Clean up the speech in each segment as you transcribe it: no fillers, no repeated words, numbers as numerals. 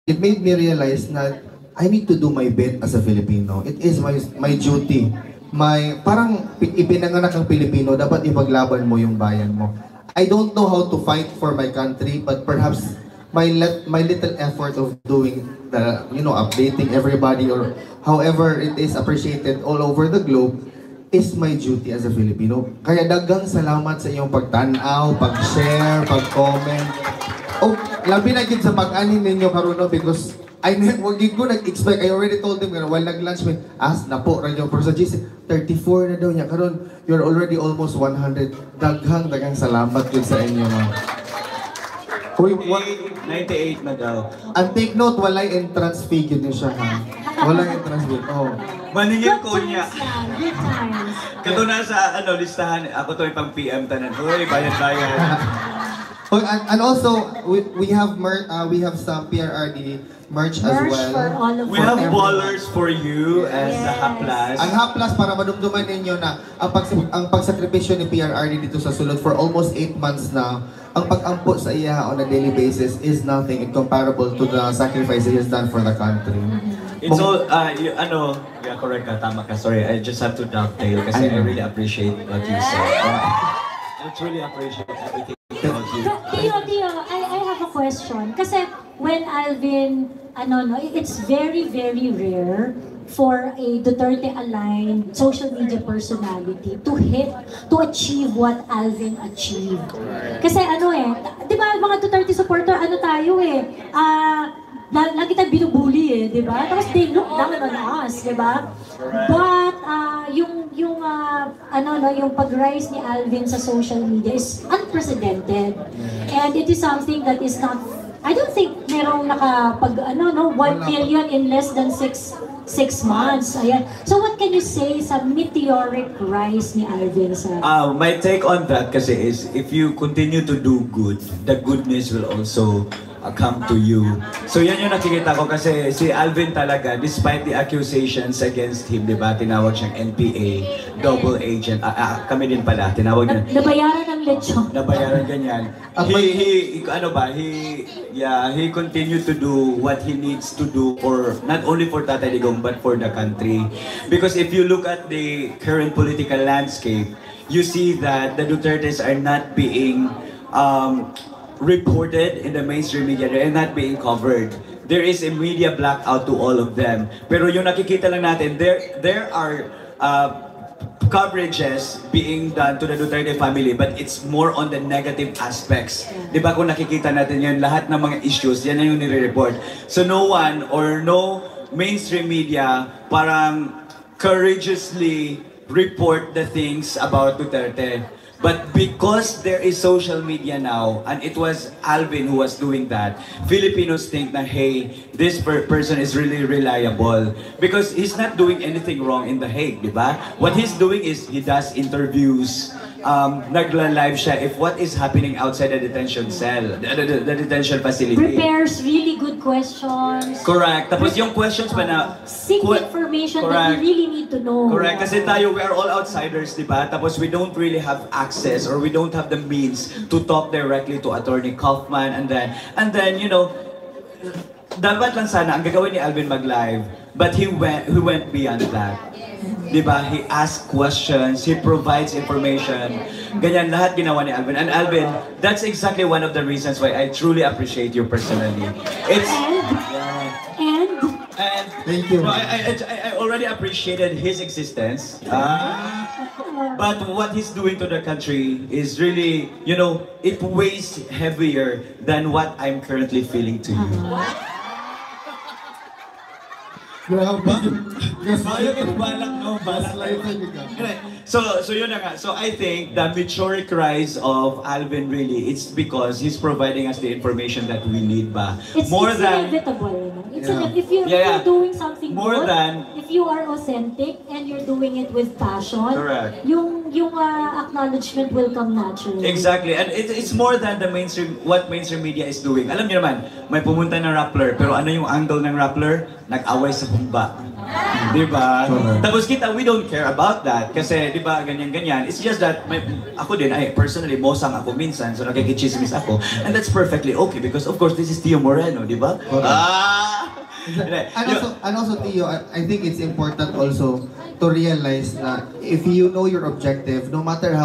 it made me realize na I need to do my bit as a Filipino. It is my duty. Parang ipinanganak ang Pilipino, dapat ipaglaban mo yung bayan mo. I don't know how to fight for my country, but perhaps my little effort of doing the, updating everybody or however it is appreciated all over the globe is my duty as a Filipino. Kaya daghang salamat sa iyong pagtanaw, pag-share, pag-comment. Oh, labi na gid sa pag-anin ninyo karon because wag ko nag-expect. I already told them while nag-lunch me, na po radyo pero sa GC 34 na daw niya karon. You're already almost 100. Daghang salamat gid sa inyo, ma'am. 98 na daw. And take note, walay entrance fee yun siya, ha? Walay entrance fee. Oh. Maningil ko niya. Good times. Kato na sa listahan, ako to pang PM tanan. Uy, bayad-bayad. Oh, and also, we have some PRRD merch as well. For all of We have ballers for you as the Haplas. Ang Haplas, para madumduman ninyo na ang pagsakripisyo ni PRRD dito sa sulod for almost 8 months na, ang pag-ampo sa iya on a daily basis is nothing incomparable to the sacrifice he has done for the country. It's all, yeah, correct ka, tama ka. Sorry, I just have to dovetail kasi I really appreciate what you said. I truly appreciate everything about you. Tio, I have a question. Kasi when Alvin, it's very, very rare for a Duterte-aligned social media personality to achieve what Alvin achieved. Kasi di ba mga Duterte supporter, tayo lagi tayo binubuli di ba? Tapos they look down on us, di ba? But yung pag-rise ni Alvin sa social media is unprecedented. And it is something that is not, I don't think merong 1 million in less than 6 months. Ayan. So what can you say sa meteoric rise ni Alvin sa... My take on that kasi is, if you continue to do good, the goodness will also come to you. So yan yung nakikita ko kasi si Alvin talaga, despite the accusations against him, di ba, tinawag siyang NPA, double agent, kami din pala, tinawag niya. Nabayaran ng lechon. Nabayaran ganyan. He continued to do what he needs to do for, not only for Tatay Digong, but for the country. Because if you look at the current political landscape, you see that the Dutertes are not being reported in the mainstream media. They're not being covered. There is a media blackout to all of them. Pero yung nakikita lang natin, there are coverages being done to the Duterte family, but it's more on the negative aspects. Di ba kung nakikita natin yan, lahat ng mga issues, yan na yung nire-report. So no one or no mainstream media parang courageously report the things about Duterte. But because there is social media now, and it was Alvin who was doing that, Filipinos think that, hey, this person is really reliable. Because he's not doing anything wrong in The Hague, di ba? What he's doing is, he does interviews, nagla-live siya if what is happening outside the detention cell, the detention facility. Prepares really good questions. Correct. Tapos yung questions pa na... Seek information that you really need to know. Correct. Kasi tayo, we are all outsiders, di ba? Tapos we don't really have access or we don't have the means to talk directly to Attorney Kaufman and then, dapat lang sana ang gagawin ni Alvin mag-live, but he went beyond that. Diba? He asks questions, he provides information. Ganyan lahat ginawa ni Alvin. And Alvin, that's exactly one of the reasons why I truly appreciate you personally. It's and thank you. No, I already appreciated his existence. But what he's doing to the country is really, it weighs heavier than what I'm currently feeling to you. So yun na nga. So I think the meteoric rise of Alvin really, it's because he's providing us the information that we need ba. It's inevitable. If you're doing something more good, than, if you are authentic and you're doing it with passion, correct. yung acknowledgement will come naturally. Exactly. And it's more than the what mainstream media is doing. Alam niyo naman, may pumunta ng Rappler, pero ano yung angle ng Rappler? Nag-away sa humba. Diba? Tapos we don't care about that. Kasi, diba, ganyan-ganyan. It's just that, ako din, personally, mosang ako minsan, so nakikichismis ako. And that's perfectly okay because, of course, this is Tio Moreno, diba? And also, Tio, I think it's important also to realize na if you know your objective, no matter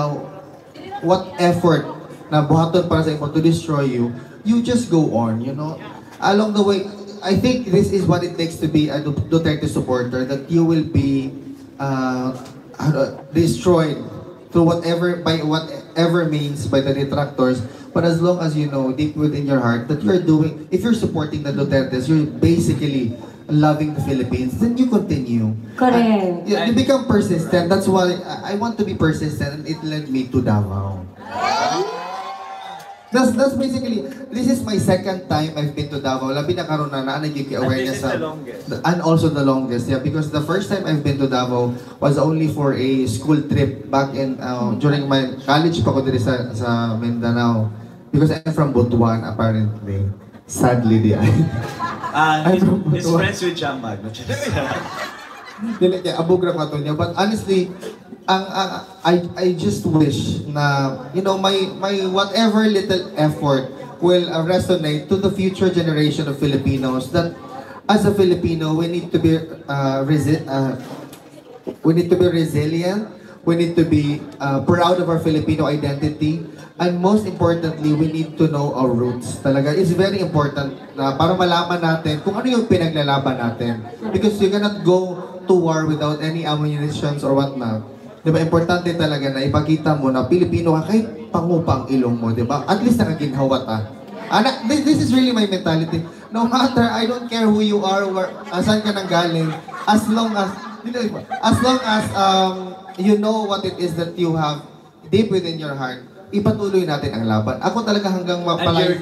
what effort na buhaton para sa imo to destroy you, you just go on, you know. Along the way, I think this is what it takes to be a Duterte supporter, that you will be destroyed through by whatever means by the detractors. But as long as you know deep within your heart that if you're supporting the Dutertes, you're basically loving the Philippines, then you continue. Correct. You become persistent. That's why I want to be persistent, and it led me to Davao. That's basically, this is my second time I've been to Davao. Labi na karon na nagiging awareness. And this is the longest. And also the longest, yeah. Because the first time I've been to Davao was only for a school trip back in, during my college pa ko dito sa Mindanao. Because I'm from Butuan, apparently. Sadly, di ay. He's friends with Jamag. Dili kay abugra ka to niya. But honestly, I just wish na, you know, my whatever little effort will resonate to the future generation of Filipinos, that as a Filipino, we need to be resilient. We need to be proud of our Filipino identity. And most importantly, we need to know our roots. Talaga, it's very important na para malaman natin kung ano yung pinaglalaban natin. Because you cannot go to war without any ammunitions or whatnot. Diba, importante talaga na ipakita mo na Pilipino ka kahit pangupang ilong mo, diba? At least nakaginhawa ta. This is really my mentality. No matter, I don't care who you are, saan ka nang galing, as long as you know what it is that you have deep within your heart, ipatuloy natin ang laban. Ako talaga hanggang mapalay.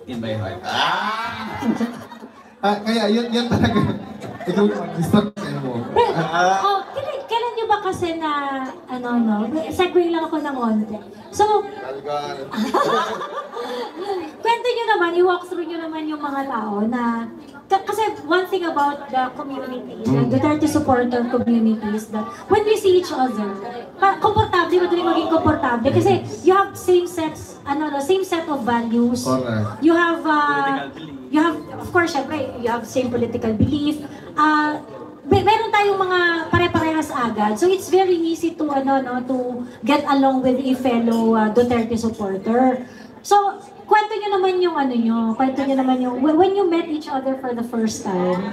In my heart. Kaya yun talaga. Start kayo mo. Kailan nyo ba kasi na, segue lang ako ng onte. So, kwento nyo naman, i-walk through nyo naman yung mga tao na, kasi one thing about the community, the Duterte supporter community is that when we see each other, komportable, madaling maging komportable kasi you have same set of values. Correct. You have, of course, syempre, you have same political belief. Meron tayong mga pare-parehas agad. So it's very easy to to get along with a fellow Duterte supporter. So kwento niyo naman yung when you met each other for the first time.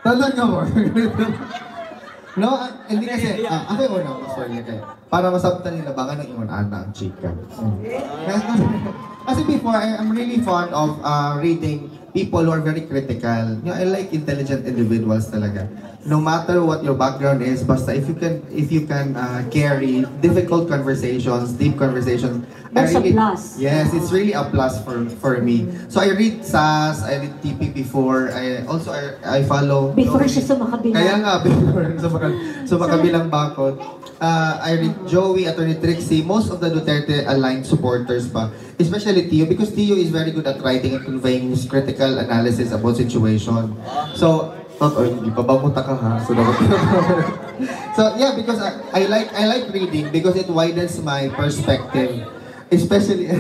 Talaga mo. No, hindi kasi, ako yung una, sorry kayo. Para masabtan nila baka nang iwan ana ang chika. Kasi before, I'm really fond of reading people who are very critical. You know, I like intelligent individuals talaga. No matter what your background is, basta if you can carry difficult conversations, deep conversations, That's a plus. Yes, it's really a plus for me. So I read SAS, I read TP before, I follow. Before siya sumakabila. Kaya nga, before sumakabilang bakod. I read Joey, Attorney Trixie, most of the Duterte aligned supporters pa. Especially Tio, because Tio is very good at writing and conveying his critical analysis about situation. So, hindi pa ba muta ka ha? So yeah, because I like reading because it widens my perspective. Especially,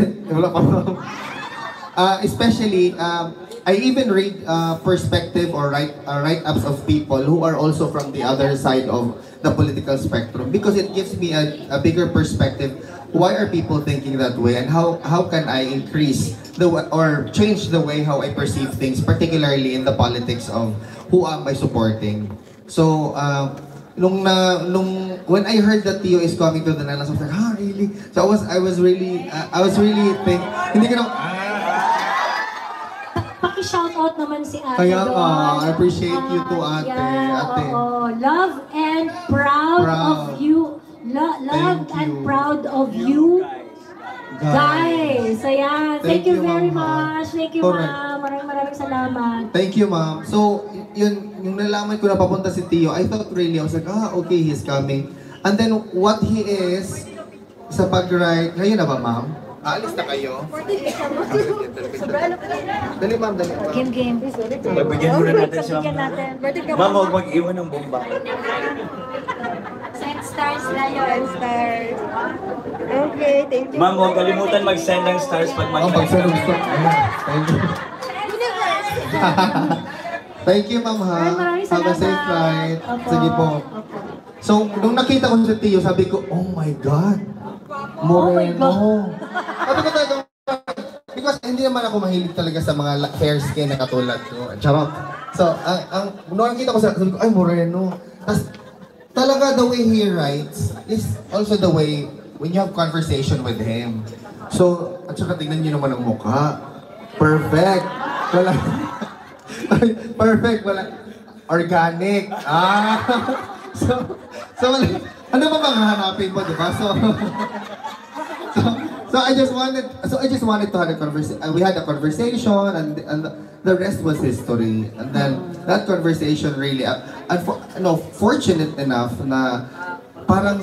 I even read perspective or write-ups of people who are also from the other side of the political spectrum because it gives me a bigger perspective. Why are people thinking that way, and how can I increase or change the way how I perceive things, particularly in the politics of who am I supporting? So when I heard that Tio is coming to the Nanas, I was like, really? So I was really hindi ko na. Paki-shoutout naman si Ate Kaya doon. I appreciate you too, Ate. Yeah, Ate. Love and proud of you. Loved and proud of you. Guys, ayan. Thank you very much. Thank you, ma'am. Maraming salamat. Thank you, ma'am. So, yung nalaman ko na papunta si Tio, I thought really, I was like, okay, he's coming. And then, what he is, sa pag-write, ngayon na ba, ma'am? Alis na kayo? Dali, ma'am, dali. Game. Pagbigyan muna natin siya. Ma'am, huwag mag-iwan ng bomba. Send stars na yun. Stars. Okay, thank you. Ma'am, huwag kalimutan mag-send ng stars pag Pag-send ng stars. Thank you. Thank you, ma'am, ha? Maraming Have a salamat. safe flight. Opo. Sige po. Opo. So, nung nakita ko si Tio, sabi ko, oh my God. Moreno. Sabi ko talaga, because hindi naman ako mahilig talaga sa mga fair skin na katulad ko. Charot. So, nung nakita ko sabi ko, ay, Moreno. Tapos, talaga the way he writes is also the way when you have conversation with him. So, at saka tingnan niyo naman ang mukha. Perfect. Wala. Perfect. Wala. Organic. So ano ba mga hanapin mo, di ba? So I just wanted to have a conversation. We had a conversation, and the rest was history. And then that conversation really, fortunate enough na parang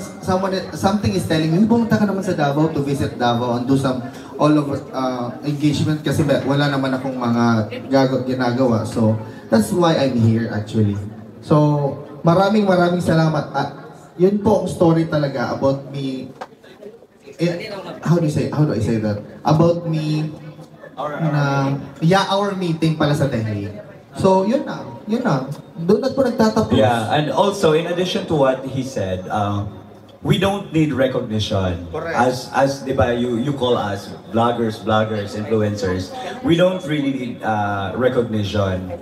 something is telling me, pumunta ka naman sa Davao to visit Davao and do some all of engagement kasi wala naman akong mga ginagawa. So that's why I'm here actually. So maraming salamat. Yun po ang story talaga about me. How do I say that? About me our meeting pala sa Tehri. So yun na. Doon na po nagtatapos. Yeah, and also in addition to what he said, we don't need recognition. Correct. As diba, you call us vloggers, influencers. We don't really need recognition.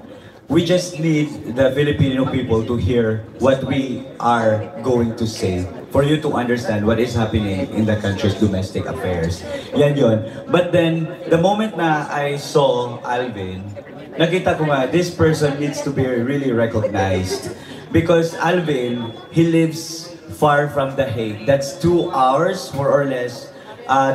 We just need the Filipino people to hear what we are going to say for you to understand what is happening in the country's domestic affairs. Yan yun. But then, the moment na I saw Alvin, nakita ko nga, this person needs to be really recognized. Because Alvin, he lives far from The Hague. That's 2 hours, more or less,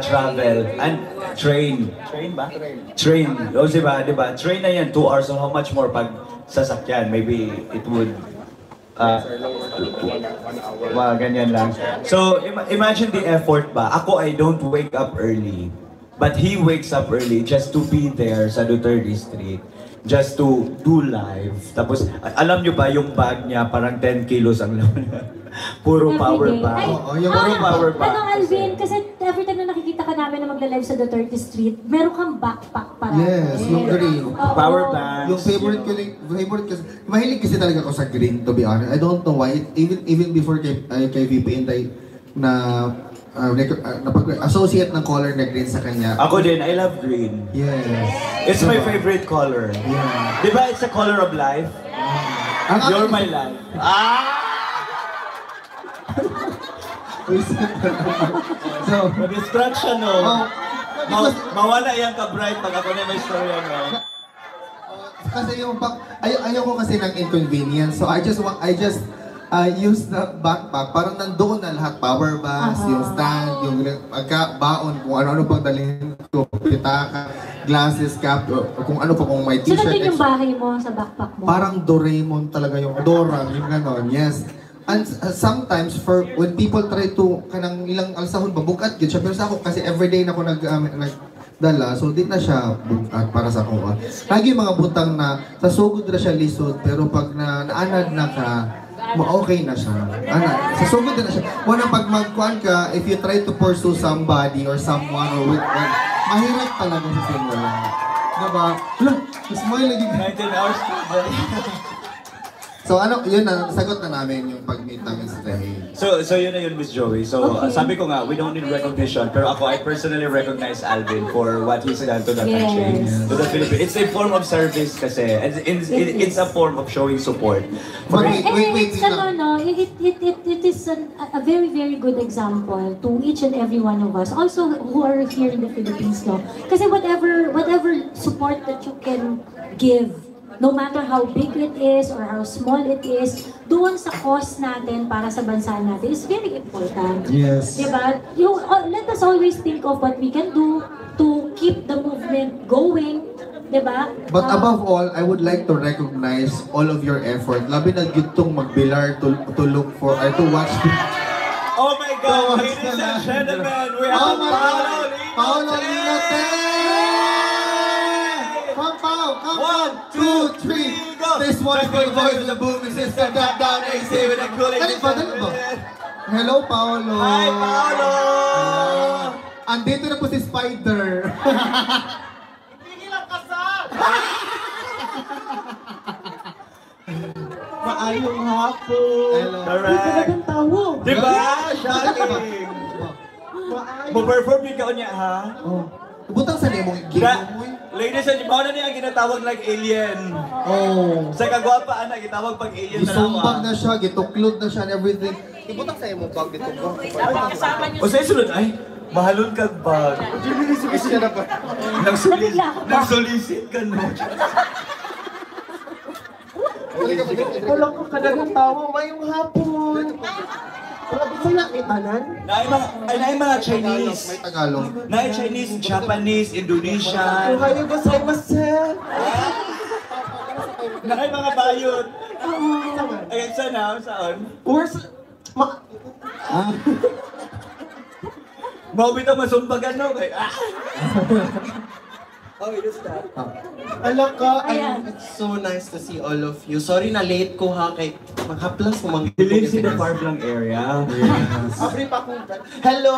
travel and train. Train ba? Train. O diba? Train na yan, 2 hours. So how much more pag sasakyan? Maybe it would ganyan lang. So imagine the effort ba? Ako, I don't wake up early. But he wakes up early just to be there sa Duterte Street. Just to do live. Tapos, alam nyo ba, yung bag niya, parang 10 kilos ang laman niya. Puro power bag. Yung puro power bag. Ano, Alvin, kasi every time na nakikita ka namin na magla-live sa Duterte Street, meron kang backpack para. Yes, yung green. Power bag. Yung favorite kasi, mahilig kasi talaga ako sa green, to be honest. I don't know why. Even before kay VP Inday, associate ng color na green sa kanya. Ako din, I love green. Yes. It's my favorite color. Yeah. Di ba it's a color of life? You're my life. So, Distraction, no? because, Mawala yan ka-bright pag ako na may story, no? kasi yung ayoko kasi ng inconvenience. So I just use the backpack. Parang nandoon na lahat. Power banks, yung stand, yung baon, kung ano-ano pang dalhin ko, pitaka, glasses, cap, o kung ano pa kung may t-shirt. So, nandun yung bahay mo sa backpack mo? Parang Doraemon talaga yung Dora, yung ganon, yes. And sometimes, when people try to, kanang ilang alsahon, babukat yun siya. Pero sa ako, kasi everyday na ako nagdala, so di na siya bukat para sa ako. Lagi yung mga butang na, sa sugod na siya lisod, pero pag naanad na ka, okay na siya. Sa sugod na siya. Wala pag magkuhan ka, if you try to pursue somebody or someone or with mahirap talaga sa simula. Diba? Hala, smile lagi. 19 hours to So yun na, sagot na namin yung pag-meet namin sa Tehri. So yun na yun, Miss Joey. So sabi ko nga, we don't need recognition. Pero ako, I personally recognize Alvin for what he's done to the country, to the Philippines. It's a form of service kasi. It's a form of showing support. Wait It's it is a very, very good example to each and every one of us. Also, who are here in the Philippines, no? Kasi whatever support that you can give, no matter how big it is or how small it is, doon sa cause natin para sa bansa natin is very important. Yes. Diba? Let us always think of what we can do to keep the movement going. Diba? But above all, I would like to recognize all of your effort. Labi na gitong magbilar to look for, to watch the... Oh my God, ladies and gentlemen, we have Paolo Linote! Come, Pao! Come! 1, 2, 3, go! This one's for the voice of the booming system. Drop down AC with a cooling. Dali ba? Hello, Paolo! Hi, Paolo! Andito na po si Spider. Hindi lang kasal! Maayong hapon. Hello. Correct. Talagang tawo. Diba? Shocking! Mo-perform din ka niya, ha? Oh. Butang sa nemo Na, gino mo. ladies and gentlemen, niya ang ginatawag like alien. Oh. Sa kagwapa, anak, gitawag pag alien Gisumbag na na siya, gituklod na siya and everything. Ibutang sa imo bag dito ko. O sa isunod, ay, mahalon kag bag. Siya na ba? Nagsolicit ka, no? Wala ko kadagang tawo. Maayong hapon. Grabe sila itanan. Naay mga Chinese. May Tagalog. Naay Chinese, Japanese, Indonesian. Ohayo gozaimasu. Naay mga bayot. Ay, saan? Where's... Mau bitaw masumbagan, no? Okay, just that. Alam ka, Ayan. it's so nice to see all of you. Sorry na late ko ha, kay makaplas mo mga... He lives in the Farblang area. Abri pa akong... Hello!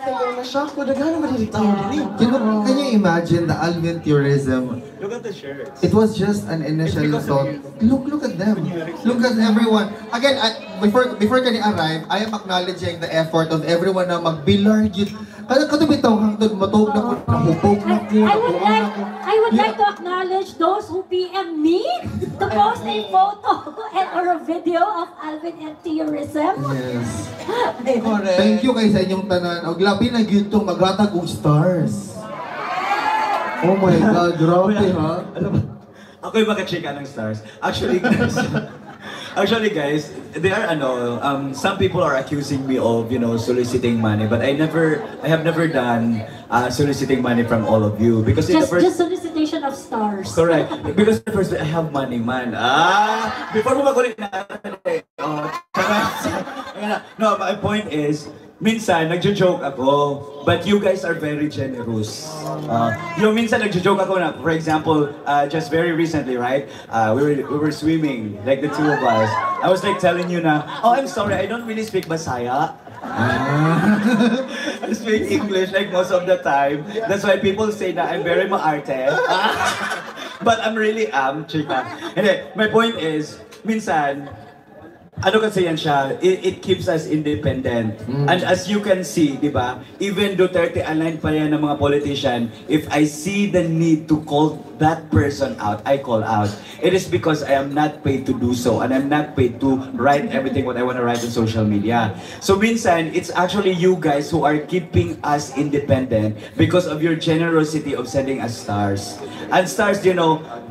Hello, na-shock ko. Nagano ba dito tayo dili? Can you imagine the Alvin tourism? Look at the shirts. It was just an initial It's because of thought. Look at them. Look at everyone. Again, before kani arrive, I am acknowledging the effort of everyone na mag-billiard yun. Kada bitaw hangtod matog na ko, nahubog na ko, nakuha na ko. I would like to acknowledge those who PM me to post a photo or a video of Alvin and Tourism. Yes. Correct. Thank you kay sa inyong tanan. Og labi na gyud tong maghatag og stars. Oh my God, grabe ha. Alam mo, ako yung makachika ng stars. Actually guys, there are some people are accusing me of, soliciting money, but I have never done soliciting money from all of you because in the first Just solicitation of stars. correct because in the first I have money man. Before mo makulit na no, my point is minsan nagjo-joke ako, but you guys are very generous. Minsan nagjo-joke ako na, for example, just very recently, right? We were swimming, like the two of us. I was like telling you na, oh, I'm sorry, I don't really speak Bisaya. I speak English like most of the time. That's why people say that I'm very maarte. But I'm really chika. Hindi, my point is, minsan, ano kasi yan siya, it keeps us independent. And as you can see, di ba, even Duterte aligned pa yan ng mga politician, if I see the need to call that person out, I call out. It is because I am not paid to do so, and I'm not paid to write everything what I want to write on social media. So minsan, it's actually you guys who are keeping us independent because of your generosity of sending us stars. And stars,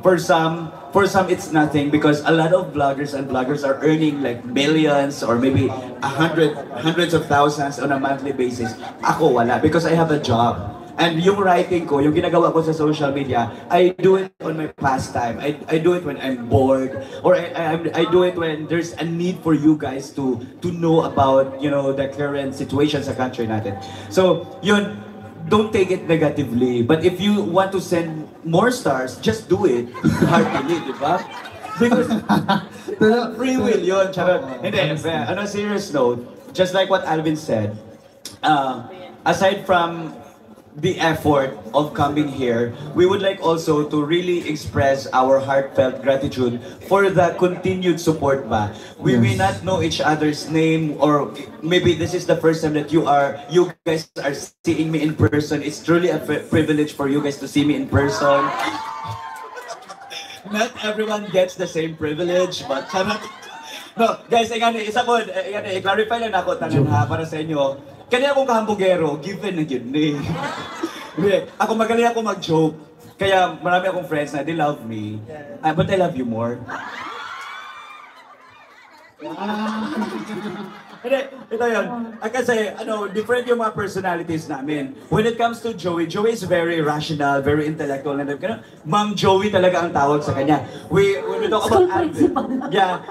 for some it's nothing because a lot of vloggers are earning like millions or maybe hundreds of thousands on a monthly basis. Ako wala because I have a job. And yung writing ko, yung ginagawa ko sa social media, I do it on my pastime. I do it when I'm bored or I do it when there's a need for you guys to know about, the current situation sa country natin. So, yun, don't take it negatively. But if you want to send more stars, just do it heartily, di ba? Because free will yun, charot. Hindi, on a serious note, just like what Alvin said, aside from the effort of coming here, we would like also to really express our heartfelt gratitude for the continued support ba. We may not know each other's name or maybe this is the first time that you guys are seeing me in person. It's truly a privilege for you guys to see me in person. Not everyone gets the same privilege, but no, guys, i-clarify lang ako tanan ha para sa inyo. Kanya akong kahambugero, given na yun eh. Ako magaling ako mag-joke. Kaya marami akong friends na they love me. But I love you more. Ito yun. Kasi, different yung mga personalities namin. When it comes to Joey, Joey is very rational, very intellectual. Ma'am Joey talaga ang tawag sa kanya. When we talk about Alvin,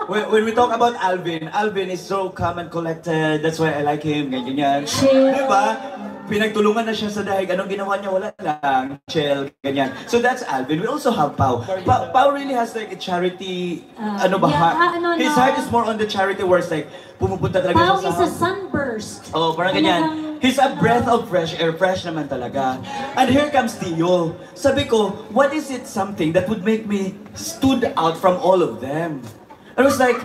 when we talk about Alvin is so calm and collected. That's why I like him. Ganyan. Diba? Pinagtulungan na siya sa dahig. Anong ginawa niya? Wala lang. Chill, ganyan. So that's Alvin. We also have Pao. Pao really has like a charity, heart. His heart is more on the charity works. Like, pumupunta talaga Pao siya is a sunburst. Oh, parang ganyan. He's a breath of fresh air. Fresh naman talaga. And here comes Tio. Sabi ko, what is it something that would make me stood out from all of them? I was like,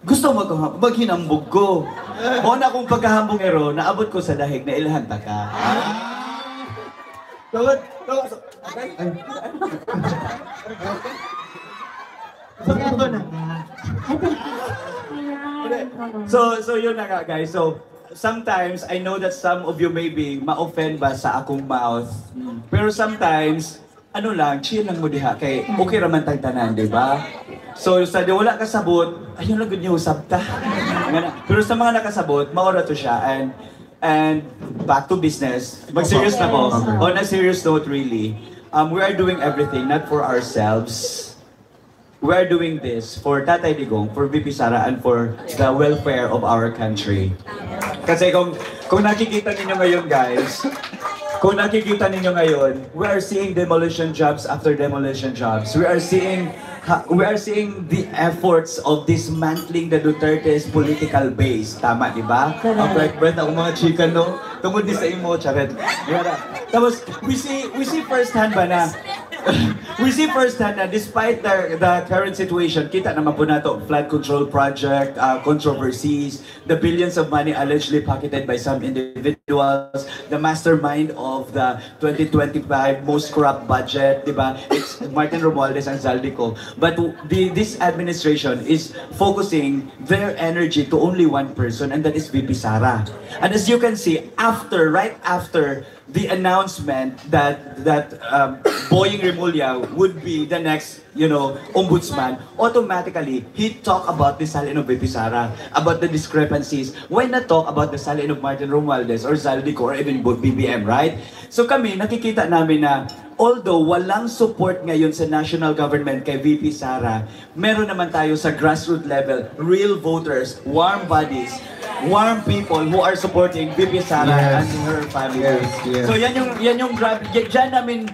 gusto mo maghinambog ko. Una akong pagkahambogero, naabot ko sa dahig na ilahan ta ka. Tawad. So yun na nga guys. So sometimes I know that some of you may be ma-offend ba sa akong mouth. Pero sometimes ano lang, chill lang mo diha kay okay raman tag tanan, di ba? So sa di wala kasabot, ayun lang gud niyo sabta. Pero sa mga nakasabot, maora to siya and back to business. Mag-serious na po. On a serious note really, we are doing everything not for ourselves. We are doing this for Tatay Digong, for VP Sara, and for the welfare of our country. Kasi kung nakikita ninyo ngayon guys, we are seeing demolition jobs after demolition jobs. We are seeing the efforts of dismantling the Duterte's political base. Tama, di ba? Ang breath ako mga chika, no? Tungod di sa imo, charet. Tapos, we see firsthand ba na we see firsthand na despite the current situation, kita naman po nato flood control project, controversies, the billions of money allegedly pocketed by some individuals, the mastermind of the 2025 most corrupt budget, di ba? It's Martin Romualdez and Zaldico. But this administration is focusing their energy to only one person, and that is VP Sara. And as you can see, right after the announcement that Boying Remulla would be the next, ombudsman, automatically he talked about the salin of VP Sara, about the discrepancies. Why not talk about the salin of Martin Romualdez or Zaldico or even BBM, right? So kami, nakikita namin na although walang support ngayon sa national government kay VP Sara, meron naman tayo sa grassroots level, real voters, warm bodies, warm people who are supporting VP Sara and her family. Yes. So yan yung grab, diyan namin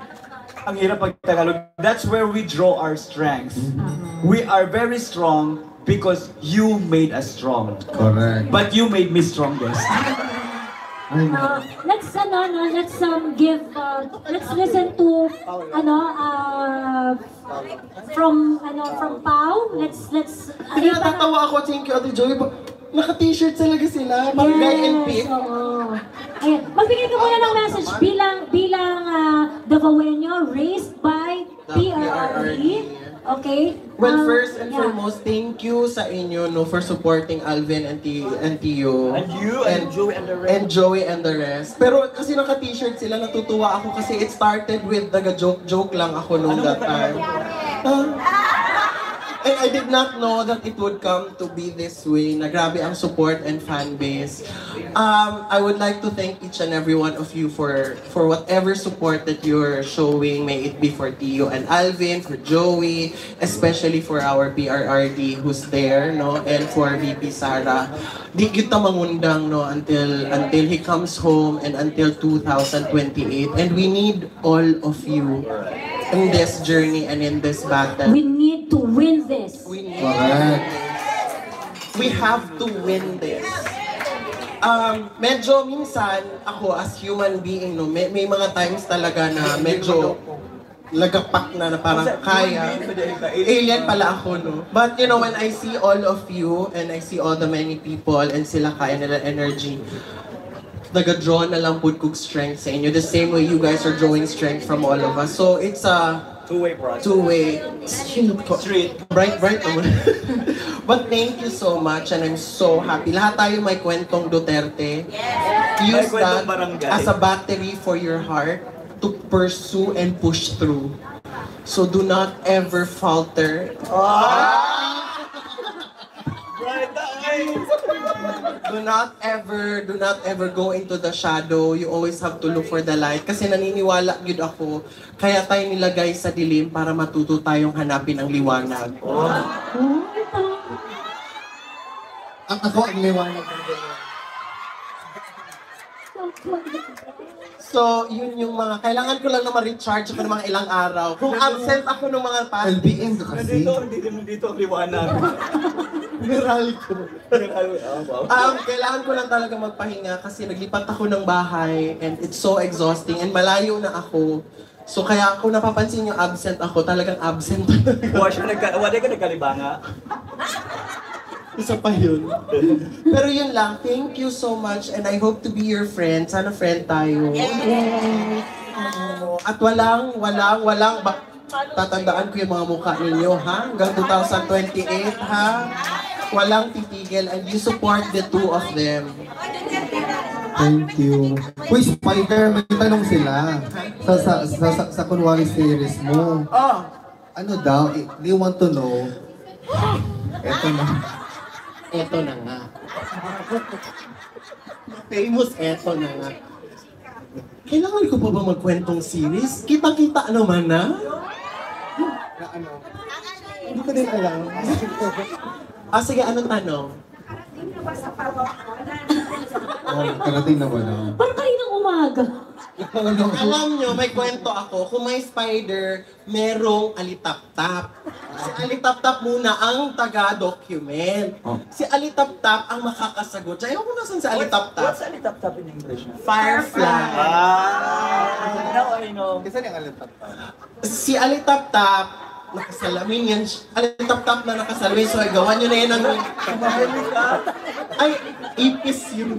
ang hirap pag Tagalog. That's where we draw our strength. We are very strong because you made us strong. Correct. But you made me strongest. Let's listen to from Pau. Let's Kaya natatawa ako, thank you Ate Joey. Naka-t-shirt talaga sila, mga guy and pink. Oo. Ayan, magbigay ka muna ng message bilang Davaoenyo, raised by PRRD. Okay? Well, first and yeah. foremost, thank you sa inyo for supporting Alvin and Tio. And you and Joey and the rest. And Joey and the rest. Pero kasi naka-t-shirt sila, natutuwa ako kasi it started with joke lang ako noong that time. And I did not know that it would come to be this way, na grabe ang support and fan base. I would like to thank each and every one of you for whatever support that you're showing, may it be for Tio and Alvin, for Joey, especially for our PRRD who's there, no, and for VP Sara. Di kita mangundang, no, until he comes home and until 2028, and we need all of you in this journey and in this battle. We need to win this. Correct. We have to win this. Medyo minsan, ako as human being, no, may mga times talaga na medyo lagapak na parang kaya. Alien pala ako, no? But when I see all of you and I see all the many people and sila kaya nila energy, nag-draw na lang po kong strength sa inyo. The same way you guys are drawing strength from all of us. So it's a Two-way process. two-way street. Bright naman. But thank you so much and I'm so happy. Lahat tayo may kwentong Duterte. Use May kwentong that barangay. as a battery for your heart to pursue and push through. So do not ever falter. Do not ever go into the shadow. You always have to look for the light. Kasi naniniwala yun ako, kaya tayo nilagay sa dilim para matuto tayong hanapin ang liwanag. Ako ang liwanag ng ganyan. So, yun yung mga, kailangan ko lang na ma-recharge ako ng mga ilang araw. Kung absent ako ng mga past, LBM ka kasi. Dito ang liwanag. Merali ko. Kailangan ko lang talaga magpahinga kasi naglipat ako ng bahay and it's so exhausting and malayo na ako. So kaya kung napapansin nyo absent ako, talagang absent talaga. Wala ka nagkalibanga. Isa pa yun. Pero yun lang, thank you so much and I hope to be your friend. Sana friend tayo. At walang, tatandaan ko yung mga mukha ninyo, ha? Hanggang 2028, ha? Walang titigil and you support the two of them. Thank you. Uy, Spider, may tanong sila. Sa kunwari series mo. Oh! Ano daw? They want to know. Eto na. Eto na nga. Famous eto na nga. Kailangan ko pa ba magkwentong series? Kita-kita naman na? Hindi ko din alam. Sige, anong tanong? Karating na wala. Parang kaninang umaga. Alam nyo, may kwento ako. Kung may spider, merong alitap-tap. Si alitap-tap muna ang taga-document. Si alitap-tap ang makakasagot. Ayaw ko nasan si alitap-tap. What's alitap-tap in English? Firefly. Now I know. Isa niyang alitap. Si alitap-tap, nakasalamin yan. Alitap-tap na nakasalamin. So, gawan nyo na yan ang... Ay, ipis yun.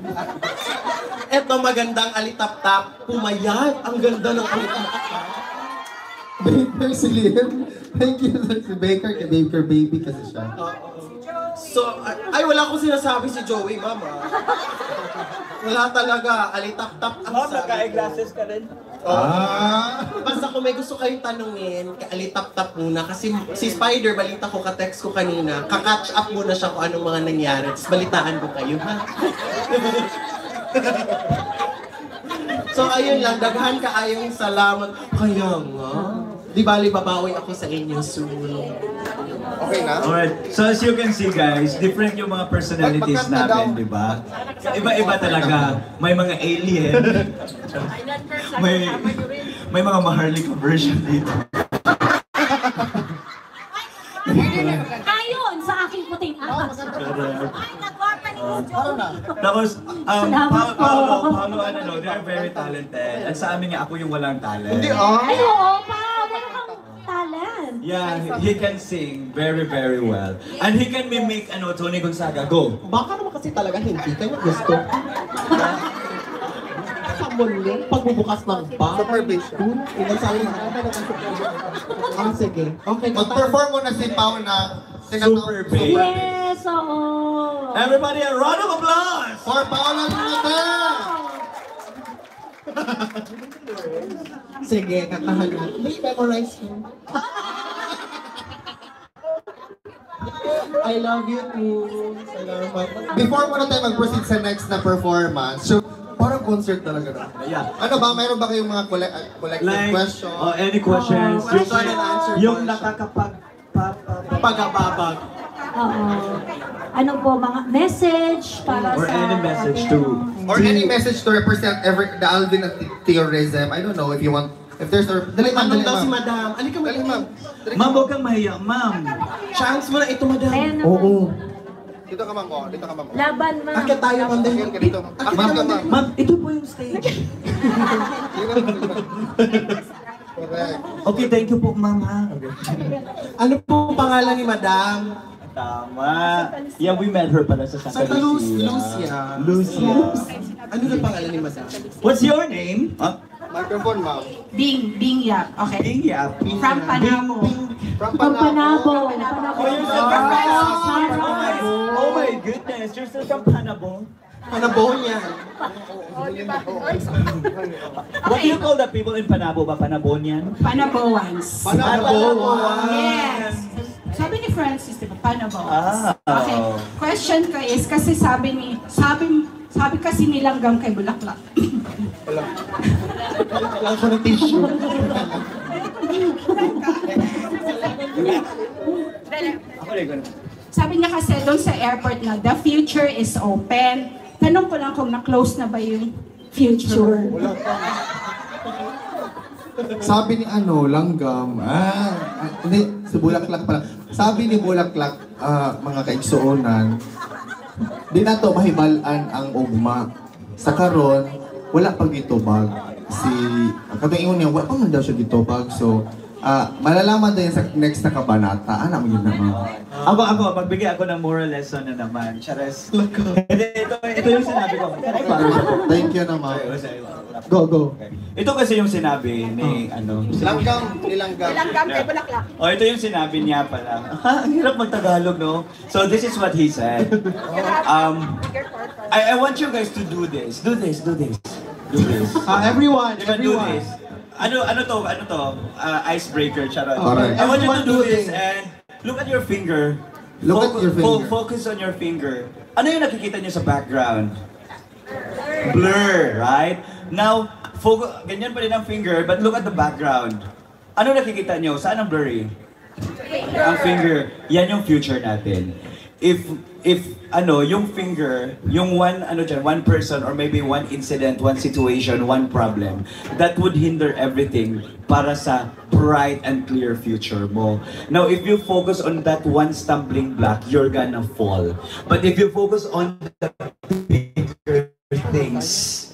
Eto magandang alitap-tap. Pumayat. Ang ganda ng alitap-tap. Baker si Liam. Thank you si Baker. Kay Baker Baby kasi siya. So, ay wala akong sinasabi si Joey, mama. Wala talaga. Alitap-tap ang Ma'am, sabi ko. naka-eyeglasses ka rin? Basta kung may gusto kayong tanungin, alitap-tap muna. Kasi si Spider, balita ko, ka-text ko kanina, ka-catch up muna siya kung anong mga nangyari. Tapos balitaan ko kayo, ha? So ayun lang, daghan kaayong salamat. Kaya nga. Di bali, babawi ako sa inyo soon. Okay na? Alright, so as you can see guys, different yung mga personalities Magkanta daw. natin, di ba? Iba-iba talaga. May mga alien. may mga maharlika version dito. Ayon sa aking puting ahas. Tapos, Salamat po. Paolo, they're very talented. At sa amin nga, ako yung walang talent. Hindi Ay, oo pa. Meron kang talent. Yeah, he can sing very, very well. And he can mimic, Tony Gonzaga. Go! Baka naman kasi talaga hindi kayo gusto. Samon yung pagbubukas ng bar. Supervision. Inasabi na sige. Okay, Mag-perform mo na si Pao na Super big. Yes, oo. Everybody, a round of applause! For Paolo Lunater! Sige, kakahan na. May memorize mo. I love you too. Salamat. Before muna tayo mag-proceed sa next na performance, so parang concert talaga na. Yeah. Ano ba, mayroon ba kayong mga collective questions? Any questions? Question and answer Yung question. Pagababag. Oo. Ano po, mga message para Or sa... any message to... Or any message to represent the Alvin at theorism? I don't know if you want, if there's a... Dali ma'am, Anong dali daw si ma'am. madam? Alika Dali ma'am. madam. Ma'am, huwag kang mahiya, ma'am. Chance mo na ito madam. Ayan naman. Oo. Dito ka ma'am, dito ka ma'am. Laban, ma'am. Akit tayo ma'am dahil. Ka dito. Ma'am ka ma'am. Ma'am, ito po yung stage. Correct. Okay, thank you po, ma'am, ha? Ano po pangalan ni madam? Tama. Yeah, we met her pala sa Santa Lucia. Lucia. Ano na pangalan ni madam? What's your name? Microphone ma'am. Bing Yap. Okay. Bing Yap. From Panamo. From From Panabo. Oh, you're still from Panabo. Oh my goodness, you're still from Panabo. Panabo niya. What do you call the people in Panabo ba? Panabonian? Panaboans. Panabo. Yes. Sabi ni Francis, di ba? Panabo. Ah. Okay. Question ko is, kasi sabi kasi nilanggam kay Bulaklak. Lang ko ng tissue. Sabi niya kasi doon sa airport na, the future is open. Tanong ko lang kung na-close na ba yung future. Sabi ni Langgam, hindi, si Bulaklak pala. Sabi ni Bulaklak, mga kaigsuonan, di na to mahibalan ang ugma. Sa karon, wala pag itubag. si katuingon niya wa pa man daw siya gitubag. So malalaman din sa next na kabanata. Ano mo yun naman? Ako, magbigay ako ng moral lesson na naman. Chares. Ito yung sinabi ko. Thank you naman. Go. Ito kasi yung sinabi ni, Langgam kay Bulaklak. ito yung sinabi niya pala. Ang hirap mag-Tagalog, no? So this is what he said. I want you guys to do this. Do this. Everyone, Diba, do this. Ano to? Icebreaker, charot. Alright. I want you to do this and look at your finger. Look at your finger. Focus on your finger. Ano yung nakikita niyo sa background? Blur, right? Now, ganyan pa rin ang finger, but look at the background. Ano nakikita niyo? Saan ang blurry? Ang finger. Yan yung future natin. If yung finger, yung one person or maybe one incident, one situation, one problem, that would hinder everything para sa bright and clear future mo. Now, if you focus on that one stumbling block, you're gonna fall. But if you focus on the bigger things,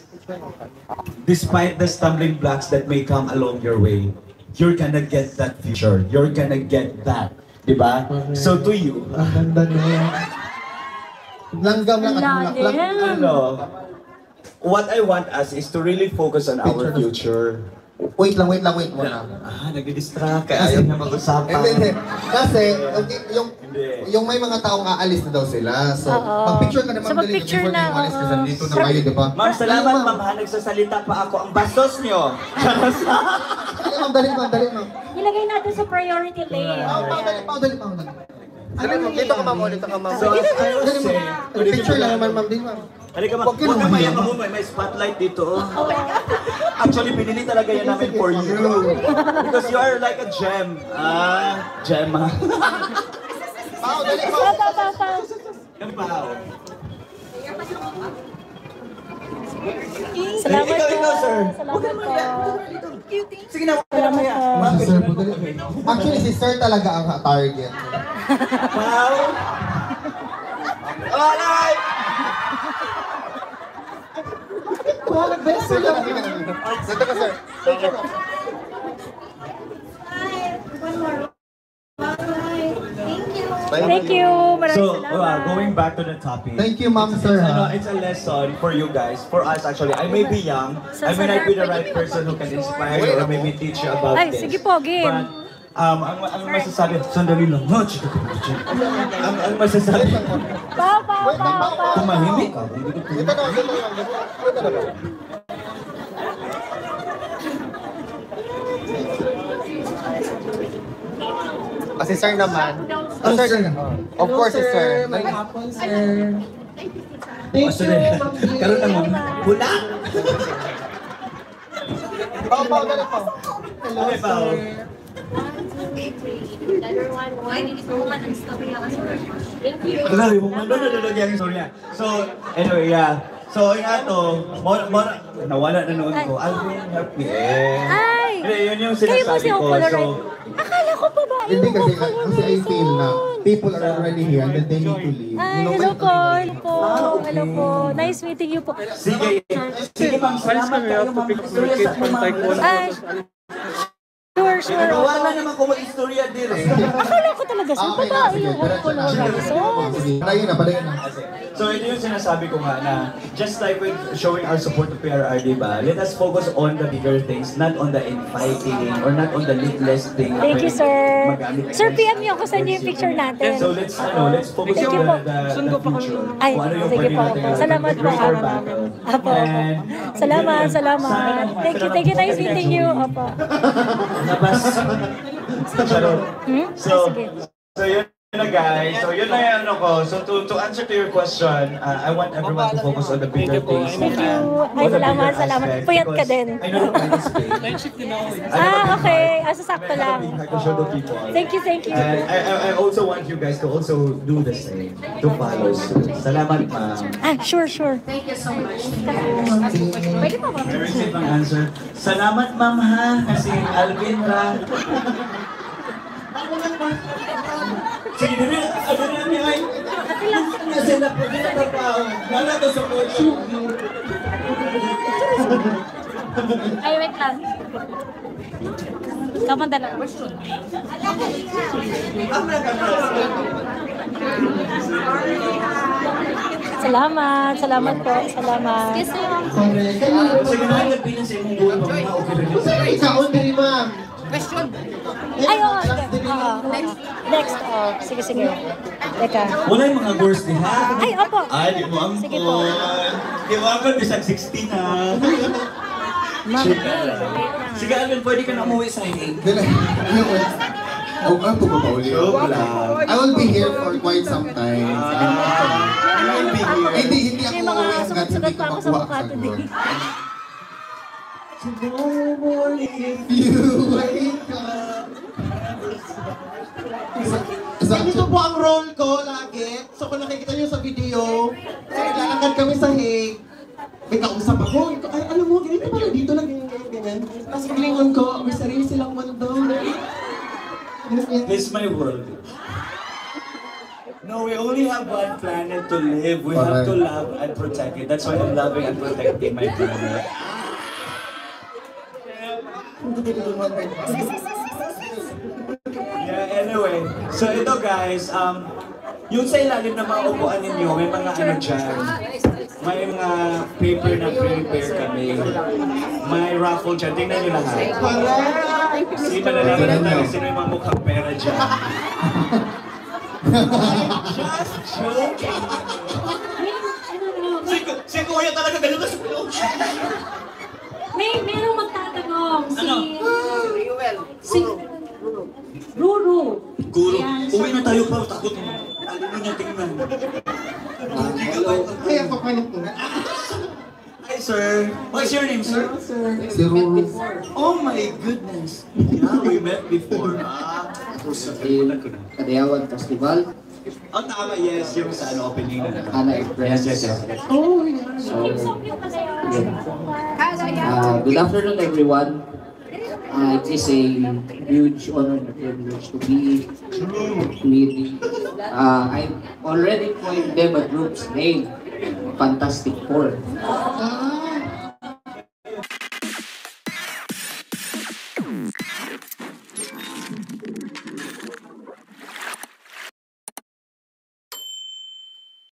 despite the stumbling blocks that may come along your way, you're gonna get that future. You're gonna get that. Diba? So to you, Langgam lang at bulaklak. what I want us is to really focus on our future. Wait muna. Nag-distract. Ayaw na mag-usapan. Hindi. Kasi, yung may mga taong aalis na daw sila. So, mag-picture ka naman dali before kayo umalis kasi dito na kayo, di ba? Ma'am, salamat ma'am. Nagsasalita pa ako. Ang bastos nyo. Dali ma'am. Ilagay natin sa priority lane. Dali. Dito ka ma'am. So, as I was saying, Picture lang naman ma'am, di ma'am. halika ma'am. Huwag ka mayak mo. May spotlight dito. Actually, pinili talaga yan namin for you. Because you are like a gem. Gem ha. Dali Yung pao. Salamat po. Ikaw, sir. Salamat po. Sige na, mamaya. Sir, dali. Actually, si Sir talaga ang target. Pao. Alright! Best lang. Dito ka, sir. Thank you. Maraming So, salamat. going back to the topic. Thank you, ma'am, sir. It's a lesson for you guys, for us actually. I may be young, I may not be the right person who can inspire you or maybe teach you about Ay, this. sige po, game. But, ang masasabi, sandali lang. No, chika ko. Ang masasabi, Pao. tumahimik ka. Dito na. Kasi sir naman. Sir. Of course, sir. May hapon, sir. Thank you. Karoon na mo. Hula! Pao, dali pa. Hello, Okay, Pao. sir. Wala, yung mga yung istorya. So, anyway, yeah. So, yung ato, nawala na noon ko. Alvin, help me. Ay! Yun yung Kayo po si sinasabi ko. Polaroid. So, Akala ko pa ba? Hindi kasi I feel na people are already here and then they need to leave. Ay, hello po. Hello po. Nice meeting you po. sige. Sige, ma'am. Salamat kayo, ma'am. Istorya sa mga. Ay, sure. Wala naman kung may istorya din eh. Akala ko talaga sa babae yung Polaroid. Palayo na. So ito yung sinasabi ko nga na just like with showing our support to PRRD ba, let us focus on the bigger things, not on the infighting or not on the littlest thing. Thank you, sir. Magamit Sir, against PM niyo ako sa inyo yung picture natin. So let's focus Thank you on po. the future. Ay, Kung ano yung sige pwede po. natin gawin. Salamat po. Raise our battle. Apo. And Salamat. sana- Thank you. Nice meeting you. Apo. Labas. Charot. So, Sige. so yun na guys. So yun na yung ano ko. So to answer to your question, I want everyone to focus on the bigger things. Thank you. On Ay, the bigger salamat. aspect, Puyat ka because din. I know that it's pain. Okay. Sakto lang. I can show the people. Thank you. And I also want you guys to also do the same. To follow suit. Salamat, ma'am. Sure. Thank you so much. Pwede pa ba? I received ang answer. Salamat, ma'am, ha? Kasi Alvin, ra. Sige, dili. Ano na niya ay? Kasi napagkakapao. Wala to sa coach. Ay, lang. Kaman dalawa. Salamat, salamat po, salamat. Sige na, nagpinan sa imong buwan, mga okay rin. Ikaw, diri ma'am. Ay, oo. Next. Oh, sige, sige. Teka. Wala yung mga girls ni ha? Ay, opo. Ay, di mo ampon. Sige po. Di mo ampon, bisag 16 ha. Sige, Alvin, pwede ka na umuwi sa Hague. Oh, ano ba pa uli? Joke lang. I will be here for quite some time. Hindi ako May mga uuwi hanggat sugat-sugat hindi ko pa ako sa makuha mukha ang today. sagot. You wake up. Ito po ang role ko lagi. So kung nakikita niyo sa video, naglalakad kami sa Hague. May kausap ako. Ay, alam mo, ganito pala dito lang ganyan. Tapos paglingon ko, may sarili silang mundo. This is my world. No, we only have one planet to live. We have to love and protect it. That's why I'm loving and protecting my planet. Yeah, anyway. So ito guys, yung sa ilalim ng mga upuan ninyo, may mga ano dyan. May mga paper na prepare kami. May raffle dyan. Tingnan nyo lahat. Sige, malalaman natin sino yung mga mukhang pera dyan. Just joking. Si Kuya talaga ganun na Merong magtatanong. Ano? Si Ruru. Guru, Ayan, uwi na tayo pa. Takot mo. Alam mo niya tingnan. Kaya papalit ko. Hi, sir. What's your name, sir? Si Ruru. Oh my goodness. Yeah, we met before. Kadayawan Festival, Oh, tama, yes. Yung sa ano, opening na. Hana Express. Yes. Oh, yeah. So, good afternoon everyone. It is a huge honor and privilege to be leading. I already coined them a group's name, Fantastic Four.